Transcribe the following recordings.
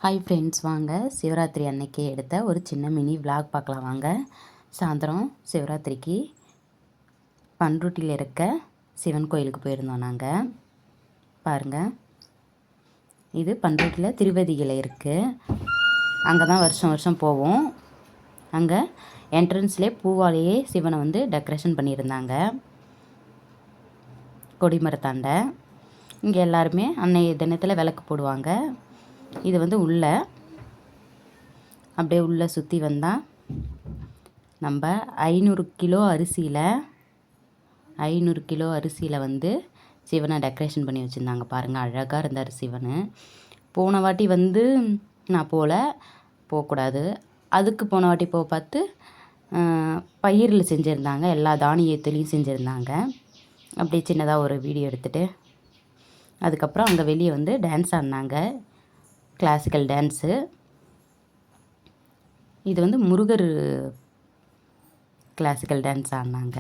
Hi friends, வாங்க சிவராத்திரி அன்னைக்கு எடுத்த ஒரு சின்ன மினி விலாக் பார்க்கலாம். வாங்க. சாயந்தரம் சிவராத்திரிக்கு பண்ருட்டியில் இருக்க சிவன் கோயிலுக்கு போயிருந்தோம் நாங்கள். பாருங்கள், இது பண்ருட்டியில் திருவதிகளை இருக்குது. அங்கே தான் வருஷம் வருஷம் போவோம். அங்கே என்ட்ரன்ஸ்லேயே பூவாலேயே சிவனை வந்து டெக்கரேஷன் பண்ணியிருந்தாங்க. கொடிமரத்தாண்ட இங்கே எல்லாருமே அன்னைய தினத்தில் விளக்கு போடுவாங்க. இது வந்து உள்ளே அப்படியே உள்ளே சுற்றி வந்தால் நம்ம 500 கிலோ அரிசியில் வந்து சிவனை டெக்கரேஷன் பண்ணி வச்சுருந்தாங்க. பாருங்கள், அழகாக இருந்தார் சிவன். போன வாட்டி வந்து நான் போகக்கூடாது, அதுக்கு போன வாட்டி பார்த்து பயிரில் செஞ்சுருந்தாங்க, எல்லா தானியத்துலேயும் செஞ்சுருந்தாங்க. அப்படியே சின்னதாக ஒரு வீடியோ எடுத்துகிட்டு அதுக்கப்புறம் அங்கே வெளியே வந்து டான்ஸ் ஆடினாங்க, கிளாசிக்கல் டான்ஸு. இது வந்து முருகர் கிளாசிக்கல் டான்ஸ் ஆடினாங்க.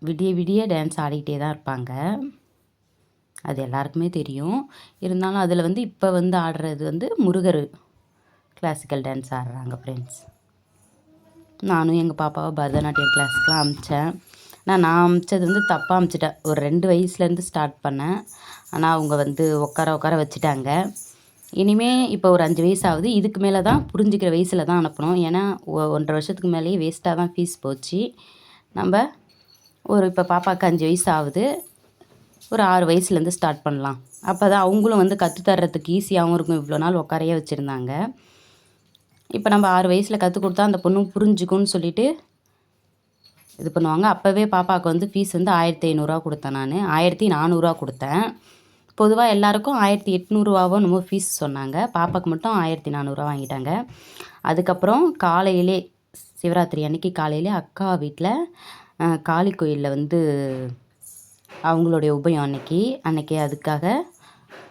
விடிய விடிய டான்ஸ் ஆடிக்கிட்டே தான் இருப்பாங்க, அது எல்லாருக்குமே தெரியும். இருந்தாலும் அதில் வந்து இப்போ வந்து ஆடுறது வந்து முருகர் கிளாசிக்கல் டான்ஸ் ஆடுறாங்க ஃப்ரெண்ட்ஸ். நானும் எங்கள் பாப்பாவை பரதநாட்டியம் கிளாஸுக்கெலாம் அமிச்சேன். நான் அமிச்சது வந்து தப்பாக அமிச்சிட்டேன். ஒரு 2 வயசுலேருந்து ஸ்டார்ட் பண்ணேன். ஆனால் அவங்க வந்து உட்கார வச்சுட்டாங்க. இனிமேல் இப்போ ஒரு 5 வயசு ஆகுது. இதுக்கு மேலே தான் புரிஞ்சுக்கிற வயசில் தான் அனுப்பணும். ஏன்னா 1.5 வருஷத்துக்கு மேலேயே வேஸ்ட்டாக தான் ஃபீஸ் போச்சு. நம்ம இப்போ பாப்பாவுக்கு 5 வயசு ஆகுது, ஒரு 6 வயசுலேருந்து ஸ்டார்ட் பண்ணலாம். அப்போ தான் அவங்களும் வந்து கற்றுத்தர்றதுக்கு ஈஸியாகவும் இருக்கும். இவ்வளோ நாள் உட்காரையே வச்சுருந்தாங்க. இப்போ நம்ம 6 வயசில் கற்றுக் கொடுத்தா அந்த பொண்ணு புரிஞ்சுக்கும்னு சொல்லிவிட்டு இது பண்ணுவாங்க. அப்போவே பாப்பாவுக்கு வந்து ஃபீஸ் வந்து 1500 கொடுத்தேன். நான் 1400 கொடுத்தேன். பொதுவாக எல்லாருக்கும் 1800 என்னமோ ஃபீஸ் சொன்னாங்க. பாப்பாவுக்கு மட்டும் 1400 வாங்கிட்டாங்க. அதுக்கப்புறம் காலையிலே சிவராத்திரி அன்னைக்கு காலையிலே அக்கா வீட்டில் காளி கோயிலில் வந்து அவங்களுடைய உபயம் அன்னைக்கு அதுக்காக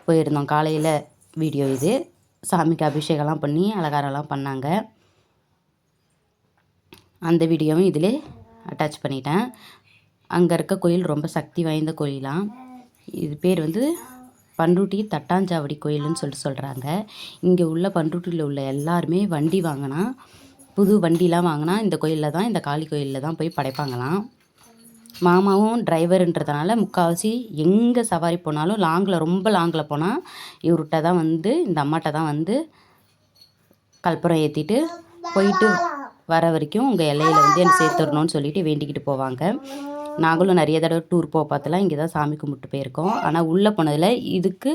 போயிருந்தோம். காலையில் வீடியோ இது. சாமிக்கு அபிஷேகம்லாம் பண்ணி அலங்காரம்லாம் பண்ணாங்க. அந்த வீடியோவும் இதில் அட்டாச் பண்ணிட்டேன். அங்கே இருக்க கோயில் ரொம்ப சக்தி வாய்ந்த கோயிலாம். இது பேர் வந்து பண்ருட்டி தட்டாஞ்சாவடி கோயில்னு சொல்கிறாங்க. இங்கே உள்ள பண்ருட்டியில் உள்ள எல்லாருமே வண்டி வாங்கினா, புது வண்டிலாம் வாங்கினா இந்த கோயிலில் தான், இந்த காளி கோயிலில் தான் போய் படைப்பாங்களாம். மாமாவும் டிரைவருன்றதுனால முக்கால்வாசி எங்கே சவாரி போனாலும் ரொம்ப லாங்கில் போனால் இவர்கிட்ட தான் வந்து, இந்த அம்மாட்ட தான் வந்து கற்பூரம் ஏற்றிட்டு போயிட்டு வர வரைக்கும் உங்கள் எல்லையில் வந்து என்னை சேர்த்துடணும்னு சொல்லிட்டு வேண்டிக்கிட்டு போவாங்க. நாங்களும் நிறைய தடவை டூர் பார்த்தலாம் இங்கே தான் சாமி கும்பிட்டு போயிருக்கோம். ஆனால் உள்ளே போனதில் இதுக்கு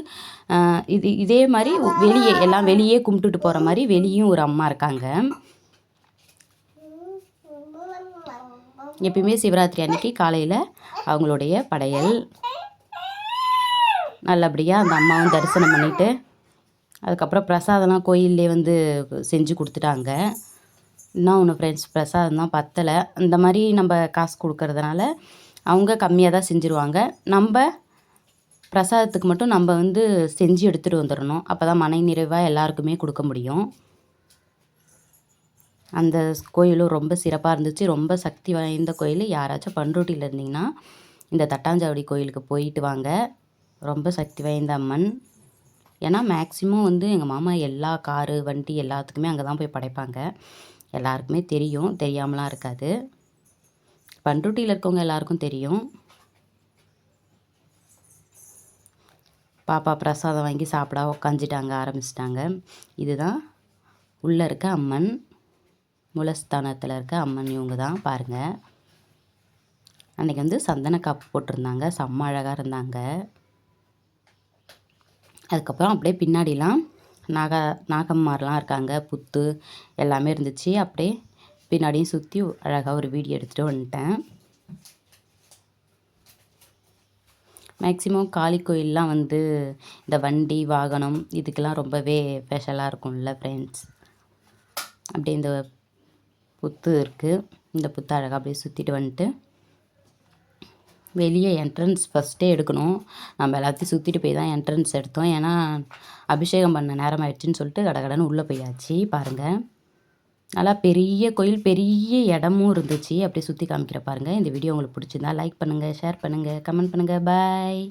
இதே மாதிரி வெளியே கும்பிட்டுட்டு போகிற மாதிரி வெளியும் ஒரு அம்மா இருக்காங்க. எப்பயுமே சிவராத்திரி அன்னைக்கு காலையில் அவங்களுடைய படையல் நல்லபடியாக அந்த அம்மாவும் தரிசனம் பண்ணிவிட்டு அதுக்கப்புறம் பிரசாதம்லாம் கோயிலே வந்து செஞ்சு கொடுத்துட்டாங்க. இன்னும் ஒன்று ஃப்ரெண்ட்ஸ், பிரசாதம் தான் பத்தலை. இந்த மாதிரி நம்ம காசு கொடுக்கறதுனால அவங்க கம்மியாக தான் செஞ்சுருவாங்க. நம்ம பிரசாதத்துக்கு மட்டும் நம்ம வந்து செஞ்சு எடுத்துகிட்டு வந்துடணும். அப்போ தான் மன நிறைவாக எல்லாருக்குமே கொடுக்க முடியும். அந்த கோயிலும் ரொம்ப சிறப்பாக இருந்துச்சு. ரொம்ப சக்தி வாய்ந்த கோயில். யாராச்சும் பண்ருட்டியில் இருந்தீங்கன்னா இந்த தட்டாஞ்சாவடி கோயிலுக்கு போயிட்டு வாங்க. ரொம்ப சக்தி வாய்ந்த அம்மன். ஏன்னா மேக்ஸிமம் வந்து எங்கள் மாமா எல்லா காரு வண்டி எல்லாத்துக்குமே அங்கே தான் போய் படைப்பாங்க. எல்லாருக்குமே தெரியும், தெரியாமலாம் இருக்காது. பண்ருட்டியில் இருக்கவங்க எல்லாருக்கும் தெரியும். பாப்பா பிரசாதம் வாங்கி சாப்பிட ஆரம்பிச்சிட்டாங்க. இதுதான் உள்ளே இருக்க அம்மன், மூலஸ்தானத்தில் இருக்க அம்மன் இவங்க தான். பாருங்கள், அன்றைக்கி வந்து சந்தன காப்பு போட்டிருந்தாங்க, செம்ம அழகாக இருந்தாங்க. அதுக்கப்புறம் அப்படியே பின்னாடிலாம் நாகம்மாரெலாம் இருக்காங்க, புத்து எல்லாமே இருந்துச்சு. அப்படியே பின்னாடியும் சுற்றி அழகாக ஒரு வீடியோ எடுத்துகிட்டு வந்துட்டேன். மேக்ஸிமம் காளி கோயிலெலாம் வந்து இந்த வண்டி வாகனம் இதுக்கெல்லாம் ரொம்பவே ஸ்பெஷலாக இருக்கும்ல ஃப்ரெண்ட்ஸ். அப்படியே இந்த புத்து இருக்குது, இந்த புத்து அழகாக அப்படியே சுற்றிட்டு வந்துட்டு வெளியே என்ட்ரன்ஸ் ஃபஸ்ட்டே எடுக்கணும். நம்ம எல்லாத்தையும் சுற்றிட்டு போய் தான் என்ட்ரன்ஸ் எடுத்தோம். ஏன்னா அபிஷேகம் பண்ண நேரம் ஆயிடுச்சுன்னு சொல்லிட்டு கடகடன்னு உள்ளே போயாச்சு. பாருங்கள், நல்லா பெரிய கோயில், பெரிய இடமும் இருந்துச்சு. அப்படியே சுற்றி காமிக்கிற பாருங்கள். இந்த வீடியோ உங்களுக்கு பிடிச்சிருந்தா லைக் பண்ணுங்கள், ஷேர் பண்ணுங்கள், கமெண்ட் பண்ணுங்கள். பாய்.